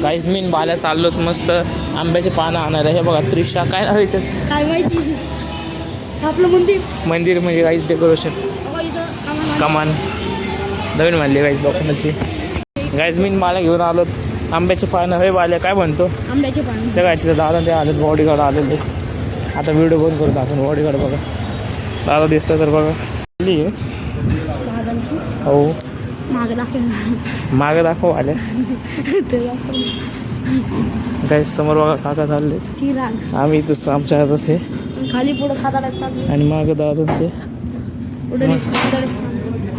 काहीच मी बाल्या चाललोत मस्त आंब्याचे पानं आणायला. हे बघा त्रिशा काय लावायचं काय माहिती आपलं मंदिर मंदिर म्हणजे काहीच डेकोरेशन कमान नवीन मानली काहीच लोकांची. गाईज मी बाल्या घेऊन आलो आंब्याचे पानं. हे बाल्या काय म्हणतो आंब्याचे पानं ते काय तिथं दादा ते आलेत बॉडीगार्ड आलेले. आता व्हिडिओ बंद करतो आपण. बॉडीगार्ड बघा दादा दिसलं तर बघा. हो मागं दाखव मागं दाखव आले काय समोर बघा काका चालले. चिराग आम्ही इथं आमच्या हातात हे खाली पुढं खाताडात चालू आणि मागं दादा ते पुढे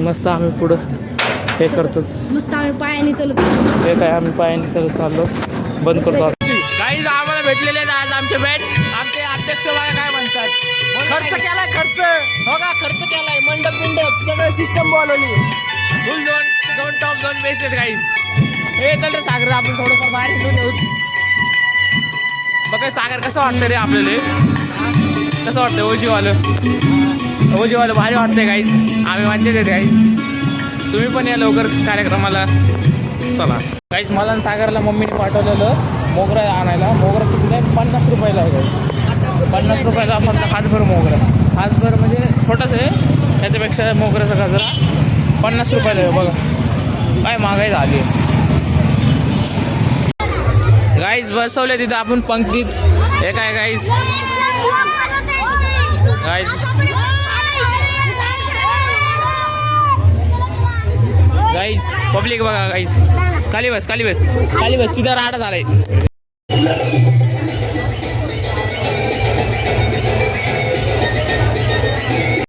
मस्त आम्ही पुढं हे करतो. मस्त आम्ही पायाने चालत हे काय आम्ही पायाने सगळं चाललो. बंद करतो काहीच आम्हाला भेटलेले आज आमचे बॅच. आमचे अध्यक्ष मला काय म्हणतात खर्च केलाय खर्च हो का खर्च केलाय मंडप बिंडप सगळं सिस्टम बोलवली. फुल दोन टॉप 2 बेस्ट आहेत काहीच. हे चल रे सागर आपण थोडंफार बाहेर निघून येऊ. बघा सागर कसं वाटतं रे आपल्याला. कसं वाटतं ओजीवालं भारी वाटतंय काहीच. आम्ही मज्जा देते काहीच. तुम्ही पण या लवकर कार्यक्रमाला चला. काहीच मला आणि सागरला मम्मीने पाठवलेलं मोगरा आणायला. मोगरा किती आहे 50 रुपयाला आहे. 50 रुपयाला फक्त हातभर मोगरा. हातभर म्हणजे छोटंच आहे. त्याच्यापेक्षा मोगऱ्याचा गजरा 50 रुपयाला आहे. बघा काय महागाई झाली. गाईज बसवले तिथं आपण पंक्तीत. हे काय गाईज गाईज पब्लिक बघा गाईज. खाली बस तिथं राडा झालाय.